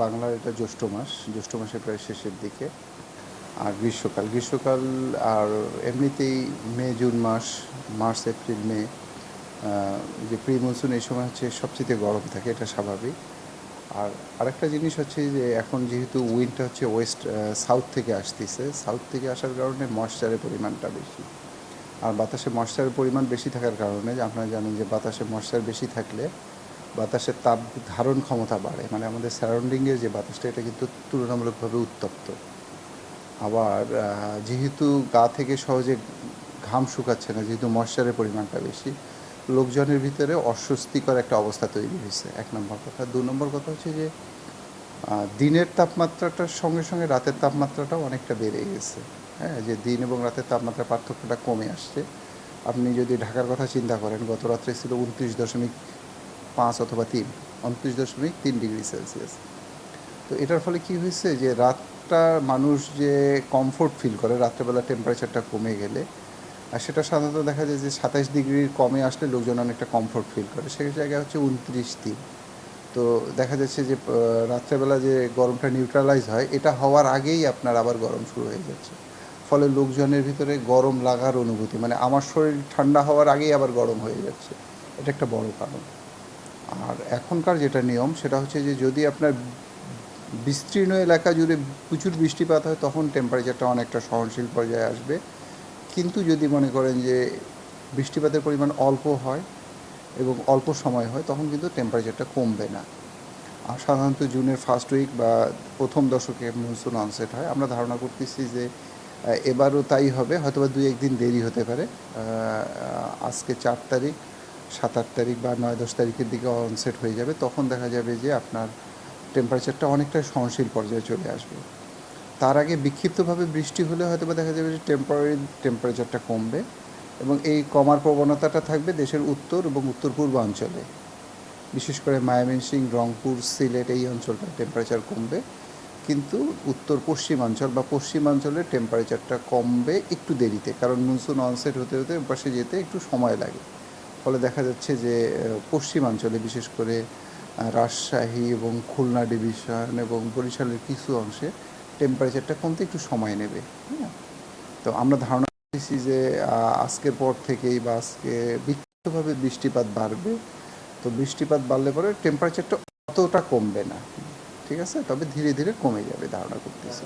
বাংলার এটা জ্যৈষ্ঠ মাসের প্রায় শেষের দিকে। আর গ্রীষ্মকাল আর এমনিতেই মে জুন মাস, মার্চ এপ্রিল মে, যে প্রি মনসুন এই সময় হচ্ছে সবচেয়ে গরম থাকে, এটা স্বাভাবিক। আর আরেকটা জিনিস হচ্ছে যে এখন যেহেতু উইন্ডটা হচ্ছে সাউথ থেকে আসতেছে, সাউথ থেকে আসার কারণে ময়েশ্চারের পরিমাণটা বেশি। আর বাতাসে ময়েশ্চারের পরিমাণ বেশি থাকার কারণে আপনারা জানেন যে বাতাসে ময়েশ্চার বেশি থাকলে বাতাসের তাপ ধারণ ক্ষমতা বাড়ে, মানে আমাদের সারাউন্ডিংয়ের যে বাতাসটা এটা কিন্তু তুলনামূলকভাবে উত্তপ্ত। আবার যেহেতু গা থেকে সহজে ঘাম শুকাচ্ছে না, যেহেতু ময়েশ্চারের পরিমাণটা বেশি, লোকজনের ভিতরে অস্বস্তিকর একটা অবস্থা তৈরি হয়েছে, 1 নম্বর কথা। 2 নম্বর কথা হচ্ছে যে দিনের তাপমাত্রাটার সঙ্গে সঙ্গে রাতের তাপমাত্রাটাও অনেকটা বেড়ে গেছে। হ্যাঁ, যে দিন এবং রাতের তাপমাত্রার পার্থক্যটা কমে আসছে। আপনি যদি ঢাকার কথা চিন্তা করেন, গত রাত্রে ছিল 29.5 অথবা 3, 29.3 ডিগ্রি সেলসিয়াস। তো এটার ফলে কি হয়েছে যে রাতটা মানুষ যে কমফোর্ট ফিল করে, রাত্রেবেলা টেম্পারেচারটা কমে গেলে, আর সেটা সাধারণত দেখা যায় যে 27 ডিগ্রির কমে আসলে লোকজন অনেকটা কমফোর্ট ফিল করে, সেই জায়গায় হচ্ছে 29.3। তো দেখা যাচ্ছে যে রাত্রেবেলা যে গরমটা নিউট্রালাইজ হয়, এটা হওয়ার আগেই আপনার আবার গরম শুরু হয়ে যাচ্ছে। ফলে লোকজনের ভিতরে গরম লাগার অনুভূতি, মানে আমার শরীর ঠান্ডা হওয়ার আগেই আবার গরম হয়ে যাচ্ছে, এটা একটা বড় কারণ। আর এখনকার যেটা নিয়ম সেটা হচ্ছে যে যদি আপনার বিস্তীর্ণ এলাকা জুড়ে প্রচুর বৃষ্টিপাত হয় তখন টেম্পারেচারটা অনেকটা সহনশীল পর্যায়ে আসবে। কিন্তু যদি মনে করেন যে বৃষ্টিপাতের পরিমাণ অল্প হয় এবং অল্প সময় হয়, তখন কিন্তু টেম্পারেচারটা কমবে না। আর সাধারণত জুনের ফার্স্ট উইক বা প্রথম দশকে মনসুন অনসেট হয়। আমরা ধারণা করতেছি যে এবারও তাই হবে, হয়তো বা 2-1 দিন দেরি হতে পারে। আজকে 4 তারিখ, 7-8 তারিখ বা 9-10 তারিখের দিকে অনসেট হয়ে যাবে। তখন দেখা যাবে যে আপনার টেম্পারেচারটা অনেকটা সহনশীল পর্যায়ে চলে আসবে। তার আগে বিক্ষিপ্তভাবে বৃষ্টি হলে হয়তো বা দেখা যাবে যে টেম্পারেচারটা কমবে, এবং এই কমার প্রবণতাটা থাকবে দেশের উত্তর এবং উত্তর পূর্বাঞ্চলে, বিশেষ করে ময়মনসিংহ, রংপুর, সিলেট এই অঞ্চলটা টেম্পারেচার কমবে। কিন্তু উত্তর পশ্চিমাঞ্চল বা পশ্চিমাঞ্চলের টেম্পারেচারটা কমবে একটু দেরিতে, কারণ মনসুন অনসেট হতে হতে পাশে যেতে একটু সময় লাগে। ফলে দেখা যাচ্ছে যে পশ্চিমাঞ্চলে বিশেষ করে রাজশাহী এবং খুলনা ডিভিশন এবং বরিশালের কিছু অংশে টেম্পারেচারটা কমতে একটু সময় নেবে। হ্যাঁ, তো আমরা ধারণা করছি যে আজকের পর থেকেই বা আজকে বিক্ষিপ্তভাবে বৃষ্টিপাত বাড়বে। তো বৃষ্টিপাত বাড়লে পরে টেম্পারেচারটা অতটা কমবে না, ঠিক আছে, তবে ধীরে ধীরে কমে যাবে ধারণা করতেছি।